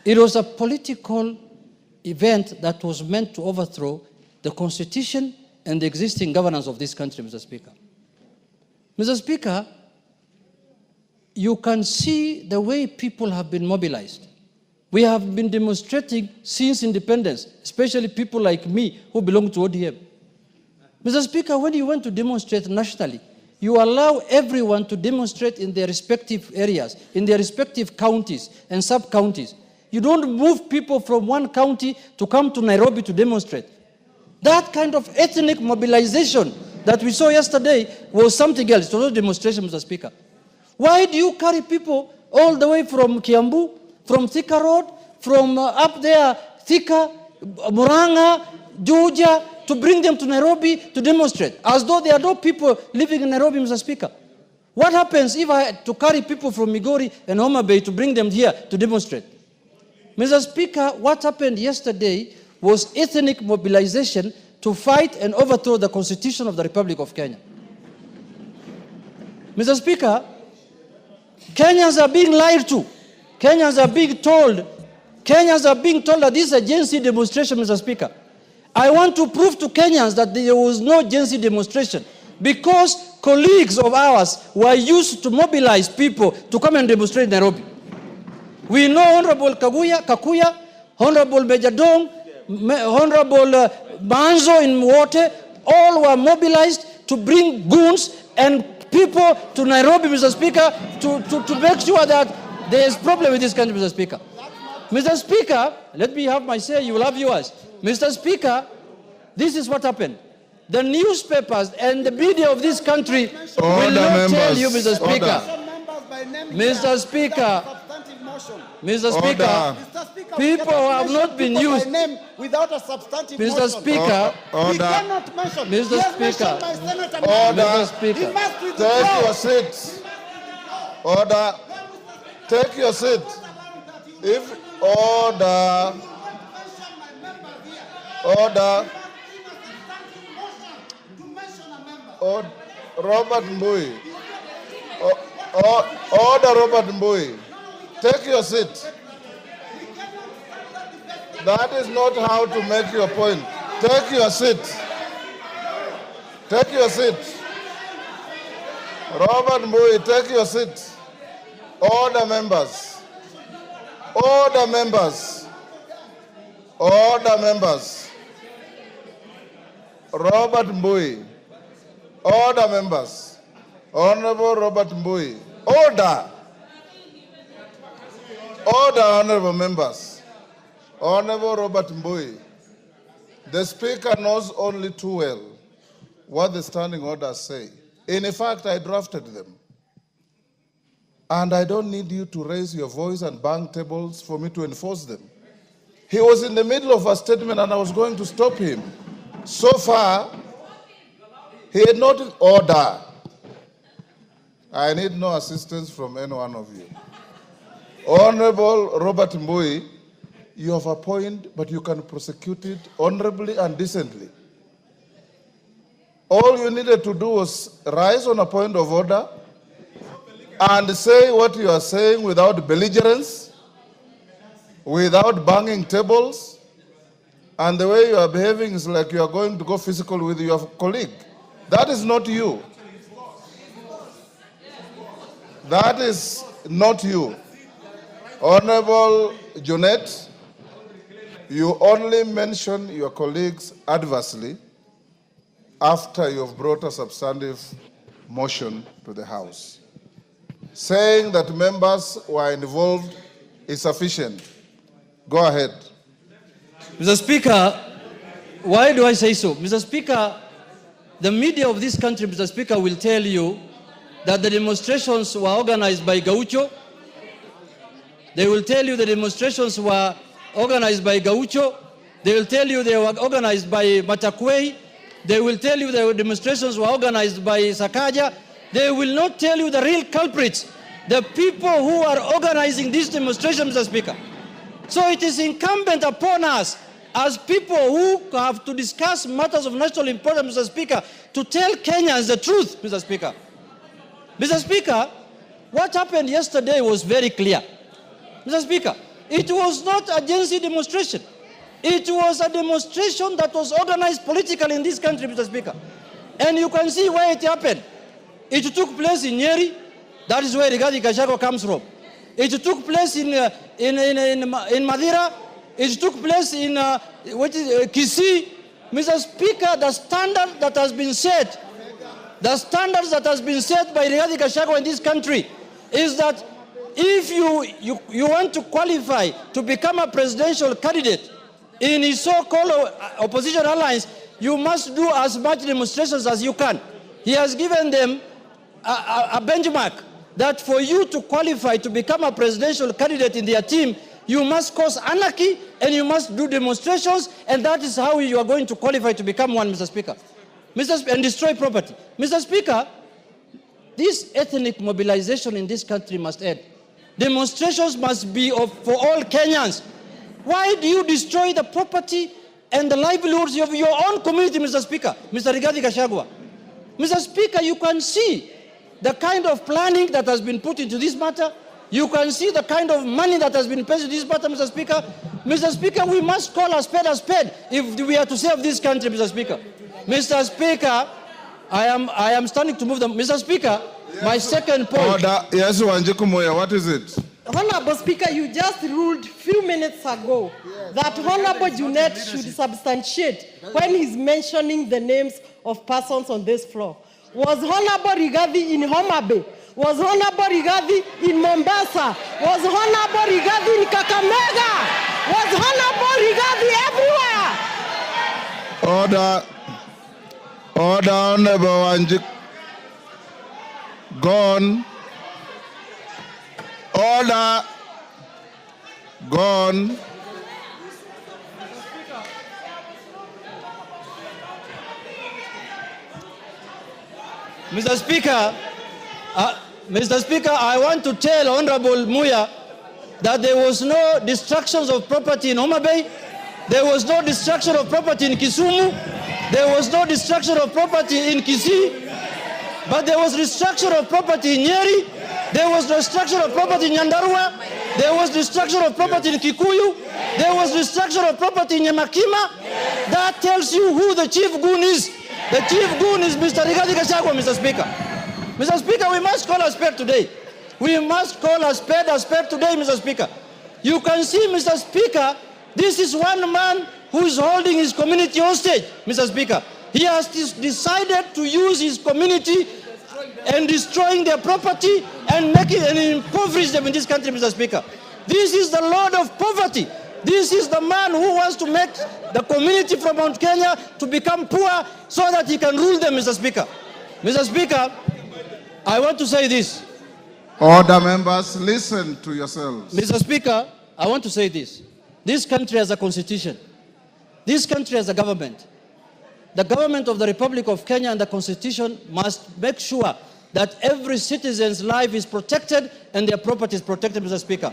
It was a political event that was meant to overthrow the constitution and the existing governance of this country, Mr. Speaker. Mr. Speaker, you can see the way people have been mobilized. We have been demonstrating since independence, especially people like me who belong to ODM. Mr. Speaker, when you want to demonstrate nationally, you allow everyone to demonstrate in their respective areas, in their respective counties and sub-counties. You don't move people from one county to come to Nairobi to demonstrate. That kind of ethnic mobilization that we saw yesterday was something else. It was a demonstration, Mr. Speaker. Why do you carry people all the way from Kiambu, from Thika Road, from up there, Thika, Muranga, Georgia, to bring them to Nairobi to demonstrate, as though there are no people living in Nairobi, Mr. Speaker? What happens if I had to carry people from Migori and Homa Bay to bring them here to demonstrate? Mr. Speaker, what happened yesterday was ethnic mobilization to fight and overthrow the Constitution of the Republic of Kenya. Mr. Speaker, Kenyans are being lied to. Kenyans are being told that this is a Gen Z demonstration, Mr. Speaker. I want to prove to Kenyans that there was no Gen Z demonstration because colleagues of ours were used to mobilize people to come and demonstrate in Nairobi. We know Honorable Kakuya, Honorable Major Dong, Honorable Manzo in Mwote, all were mobilized to bring goons and people to Nairobi, Mr. Speaker, to make sure that there is problem with this country, Mr. Speaker. Mr. Speaker, let me have my say, you will have yours. Mr. Speaker, this is what happened. The newspapers and the media of this country will not tell you, Mr. Speaker. Mr. Speaker, Mr. Speaker, people have not been used. Without a substantive Mr. Speaker, he cannot mention. Mr. Speaker, Mr. Speaker, take your seat. Order. Take your seat. If order. Robert Mbui. Order, Robert Mbui. Take your seat. That is not how to make your point. Take your seat. Take your seat. Robert Mbui, take your seat. Order, members. Order, members. Order, members. Robert Mbui. Order, members. Honorable Robert Mbui. Order. Order, honorable members. Honorable Robert Mbui. The Speaker knows only too well what the standing orders say. In fact, I drafted them. And I don't need you to raise your voice and bang tables for me to enforce them. He was in the middle of a statement and I was going to stop him. So far, he had not order. I need no assistance from any one of you. Honorable Robert Mbui, you have a point, but you can prosecute it honorably and decently. All you needed to do was rise on a point of order and say what you are saying without belligerence, without banging tables, and the way you are behaving is like you are going to go physical with your colleague. That is not you. That is not you. Honorable Junet, you only mention your colleagues adversely after you have brought a substantive motion to the House. Saying that members were involved is sufficient. Go ahead. Mr. Speaker, why do I say so? Mr. Speaker, the media of this country, Mr. Speaker, will tell you that the demonstrations were organized by Gaucho. They will tell you the demonstrations were organized by Gaucho. They will tell you they were organized by Matakwei. They will tell you the demonstrations were organized by Sakaja. They will not tell you the real culprits, the people who are organizing these demonstrations, Mr. Speaker. So it is incumbent upon us as people who have to discuss matters of national importance, Mr. Speaker, to tell Kenyans the truth, Mr. Speaker. Mr. Speaker, what happened yesterday was very clear. Mr. Speaker, It was not a Gen Z demonstration. It was a demonstration that was organized politically in this country, Mr. Speaker. And you can see where it happened. It took place in Nyeri. That is where Gachagua comes from. It took place in Madira. It took place in Kisii. Mr. Speaker, the standard that has been set, the standards that has been set by Rigathi Gachagua in this country is that if you want to qualify to become a presidential candidate in his so-called opposition alliance, you must do as much demonstrations as you can. He has given them a benchmark that for you to qualify to become a presidential candidate in their team, you must cause anarchy and you must do demonstrations, and that is how you are going to qualify to become one, Mr. Speaker. And destroy property. Mr. Speaker, this ethnic mobilization in this country must end. Demonstrations must be for all Kenyans. Why do you destroy the property and the livelihoods of your own community, Mr. Speaker? Mr. Rigathi Gachagua. Mr. Speaker, you can see the kind of planning that has been put into this matter. You can see the kind of money that has been paid to this matter, Mr. Speaker. Mr. Speaker, we must call a spade if we are to save this country, Mr. Speaker. Mr. Speaker, I am standing to move them. Mr. Speaker, yes, my second point. Order. Yes, Wanjiku Moya, what is it? Honorable Speaker, you just ruled few minutes ago that Honorable Junet should substantiate when he's mentioning the names of persons on this floor. Was Honorable Rigathi in Homa Bay? Was Honorable Rigathi in Mombasa? Was Honorable Rigathi in Kakamega? Was Honorable Rigathi everywhere? Order. Order, Honorable Wanjiku. Gone. Order. Gone. Mr. Speaker, I want to tell Honorable Muya that there was no destructions of property in Homa Bay. There was no destruction of property in Kisumu. There was no destruction of property in Kisii. But there was destruction of property in Nyeri. There was destruction of property in Nyandarua. There was destruction of property in Kikuyu. There was destruction of property in Nyamakima. That tells you who the chief goon is. The chief goon is Mr. Rigathi Gachagua, Mr. Speaker. Mr. Speaker, we must call a spade today. We must call a spade today, Mr. Speaker. You can see, Mr. Speaker, this is one man who is holding his community hostage, Mr. Speaker. He has decided to use his community and destroying their property and making and impoverish them in this country, Mr. Speaker. This is the Lord of poverty. This is the man who wants to make the community from Mount Kenya to become poor so that he can rule them, Mr. Speaker. Mr. Speaker, I want to say this. Order, members, listen to yourselves. Mr. Speaker, I want to say this. This country has a constitution. This country has a government. The government of the Republic of Kenya and the constitution must make sure that every citizen's life is protected and their property is protected, Mr. Speaker.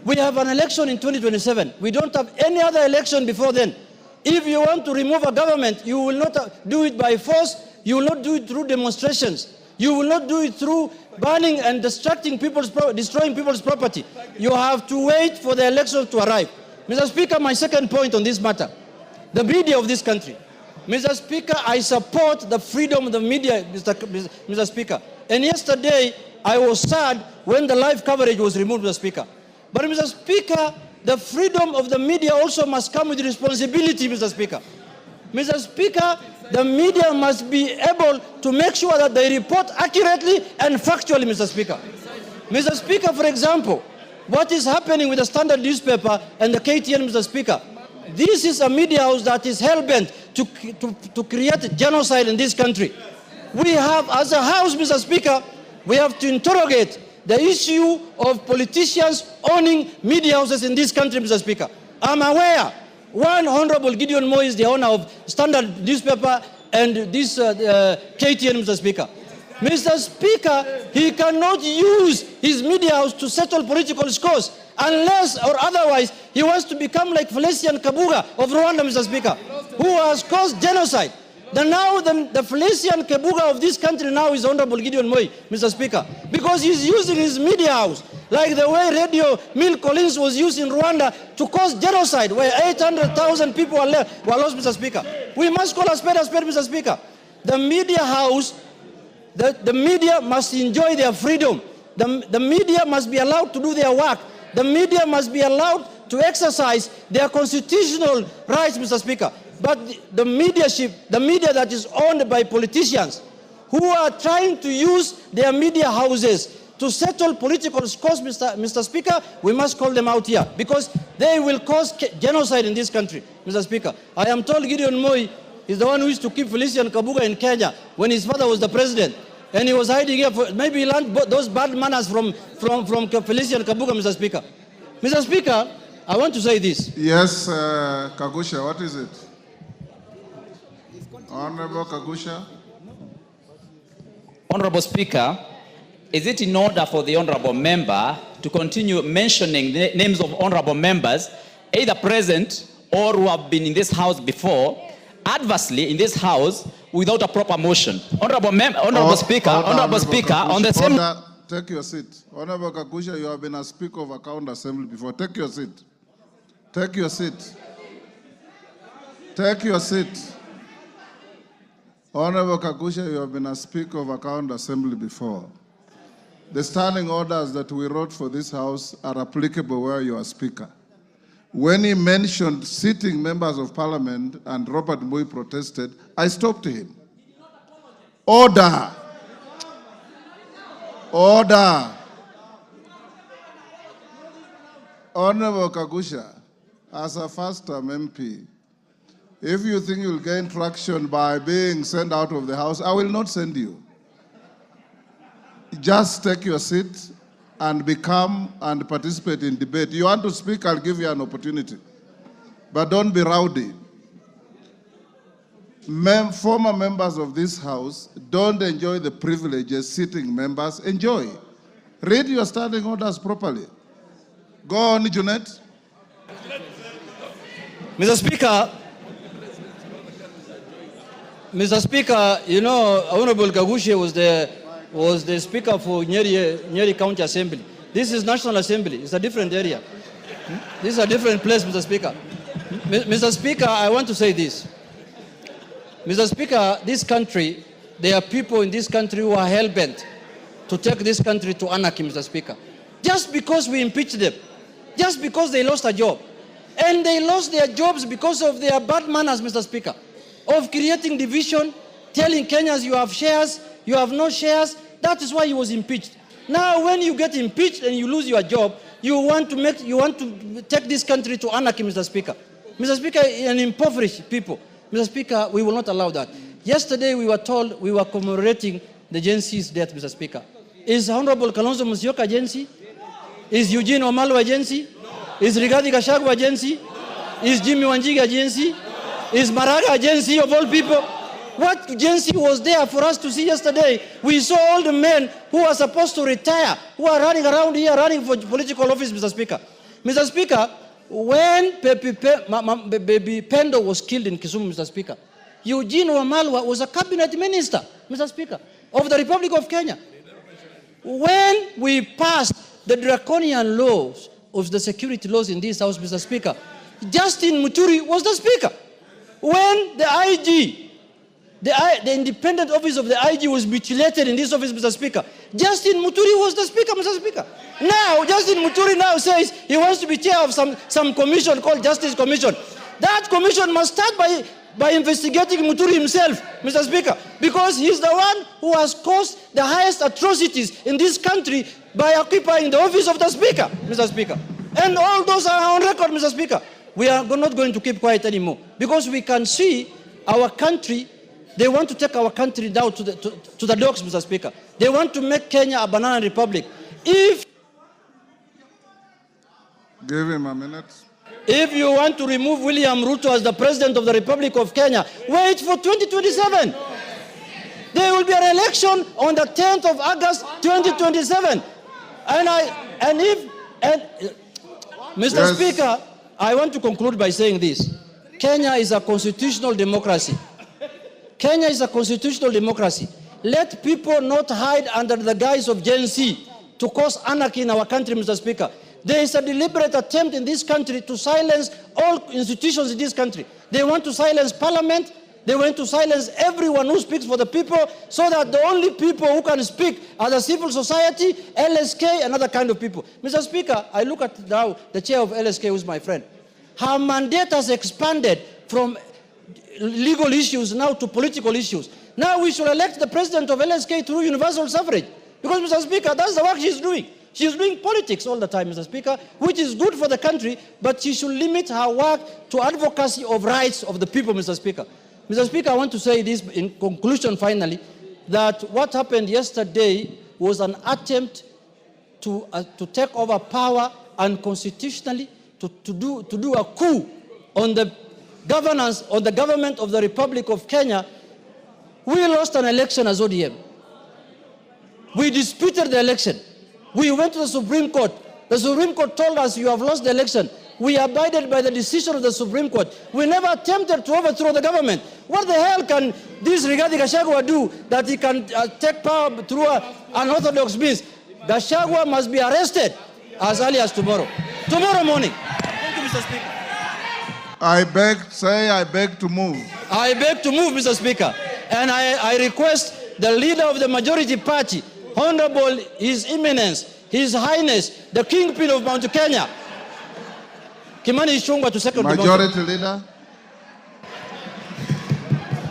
We have an election in 2027. We don't have any other election before then. If you want to remove a government, you will not do it by force. You will not do it through demonstrations. You will not do it through burning and destroying people's property. You have to wait for the election to arrive. Mr. Speaker, my second point on this matter, the media of this country. Mr. Speaker, I support the freedom of the media, Mr. Speaker. And yesterday, I was sad when the live coverage was removed, Mr. Speaker. But Mr. Speaker, the freedom of the media also must come with responsibility, Mr. Speaker. Mr. Speaker, the media must be able to make sure that they report accurately and factually, Mr. Speaker. Mr. Speaker, for example, what is happening with the Standard newspaper and the KTN, Mr. Speaker? This is a media house that is hell-bent to create genocide in this country. We have, as a house, Mr. Speaker, we have to interrogate the issue of politicians owning media houses in this country, Mr. Speaker. I'm aware one Honorable Gideon Moi is the owner of Standard newspaper and this KTN, Mr. Speaker. Mr. Speaker, he cannot use his media house to settle political scores unless or otherwise he wants to become like Felician Kabuga of Rwanda, Mr. Speaker, who has caused genocide. The Felician Kabuga of this country now is Honorable Gideon Moi, Mr. Speaker, because he's using his media house. Like the way Radio Mill Collins was used in Rwanda to cause genocide, where 800,000 people were lost, Mr. Speaker. We must call a spade, Mr. Speaker. The media house, the media must enjoy their freedom. The media must be allowed to do their work. The media must be allowed to exercise their constitutional rights, Mr. Speaker. But the media that is owned by politicians who are trying to use their media houses to settle political scores, Mr. Speaker, we must call them out here because they will cause genocide in this country, Mr. Speaker. I am told Gideon Moi is the one who used to keep Felician Kabuga in Kenya when his father was the president. And he was hiding here. Maybe he learned those bad manners from Felician Kabuga, Mr. Speaker. Mr. Speaker, I want to say this. Yes, Kagusha, what is it? Honorable Kagusha. Honorable Speaker, is it in order for the honorable member to continue mentioning the names of honorable members, either present or who have been in this house before, adversely in this house without a proper motion? Honorable Speaker, on the same... Take your seat. Honorable Kagusha, you have been a Speaker of Account Assembly before. Take your seat. Take your seat. Take your seat. Honorable Kagusha, you have been a Speaker of Account Assembly before. The standing orders that we wrote for this House are applicable where you are Speaker. When he mentioned sitting members of Parliament and Robert Moi protested, I stopped him. Order. Order. Honorable Kagusha, as a first-term MP, if you think you'll gain traction by being sent out of the House, I will not send you. Just take your seat and become and participate in debate. You want to speak, I'll give you an opportunity. But don't be rowdy. Former members of this House don't enjoy the privileges sitting members enjoy. Read your standing orders properly. Go on, Junet. Mr. Speaker, you know, Honorable Kagusha was the Speaker for Nyeri County Assembly. This is National Assembly. It's a different area. This is a different place, Mr. Speaker. Mr. Speaker, I want to say this. Mr. Speaker, this country, there are people in this country who are hell-bent to take this country to anarchy, Mr. Speaker. Just because we impeached them. Just because they lost a job. And they lost their jobs because of their bad manners, Mr. Speaker, of creating division, telling Kenyans you have shares, you have no shares. That is why he was impeached. Now, when you get impeached and you lose your job, you want to take this country to anarchy, Mr. Speaker. Mr. Speaker, and impoverish people. Mr. Speaker, we will not allow that. Yesterday, we were told we were commemorating the Gen Z's death, Mr. Speaker. Is Honorable Kalonzo Musyoka Gen Z? Is Eugene Wamalwa Gen Z? Is Rigathi Gachagua Gen Z? Is Jimmy Wanjiga Gen Z? Is Maraga Gen Z of all people? What Gen Z was there for us to see yesterday? We saw all the men who are supposed to retire, who are running around here, running for political office, Mr. Speaker. Mr. Speaker, when Baby Pendo was killed in Kisumu, Mr. Speaker, Eugene Wamalwa was a cabinet minister, Mr. Speaker, of the Republic of Kenya. When we passed the draconian laws of the security laws in this House, Mr. Speaker, Justin Muturi was the Speaker. When the IG, the independent office of the IG was mutilated in this office, Mr. Speaker, Justin Muturi was the Speaker, Mr. Speaker. Now, Justin Muturi now says he wants to be chair of some commission called Justice Commission. That commission must start by investigating Muturi himself, Mr. Speaker, because he's the one who has caused the highest atrocities in this country by occupying the office of the Speaker, Mr. Speaker. And all those are on record, Mr. Speaker. We are not going to keep quiet anymore because we can see our country. They want to take our country down to the dogs, Mr. Speaker. They want to make Kenya a banana republic. Give him a minute. If you want to remove William Ruto as the President of the Republic of Kenya, wait for 2027. There will be an election on the 10th of August, 2027. Mr. Yes. Speaker, I want to conclude by saying this. Kenya is a constitutional democracy. Kenya is a constitutional democracy. Let people not hide under the guise of Gen Z to cause anarchy in our country, Mr. Speaker. There is a deliberate attempt in this country to silence all institutions in this country. They want to silence parliament. They want to silence everyone who speaks for the people, so that the only people who can speak are the civil society, LSK, and other kind of people. Mr. Speaker, I look at now the chair of LSK, who is my friend. Her mandate has expanded from legal issues now to political issues. Now we should elect the president of LSK through universal suffrage. Because, Mr. Speaker, that's the work she's doing. She's doing politics all the time, Mr. Speaker, which is good for the country, but she should limit her work to advocacy of rights of the people, Mr. Speaker. Mr. Speaker, I want to say this in conclusion finally, that what happened yesterday was an attempt to take over power unconstitutionally, to do a coup on the governance, on the government of the Republic of Kenya. We lost an election as ODM. We disputed the election. We went to the Supreme Court. The Supreme Court told us, you have lost the election. We abided by the decision of the Supreme Court. We never attempted to overthrow the government. What the hell can this Rigathi Gachagua do that he can take power through unorthodox means? Gachagua must be arrested as early as tomorrow. Tomorrow morning. Thank you, Mr. Speaker. I beg to move. I beg to move, Mr. Speaker. And I request the leader of the majority party, Honorable His Eminence, His Highness, the Kingpin of Mount Kenya, Kimani Ichung'wah, to second the motion. Majority Leader.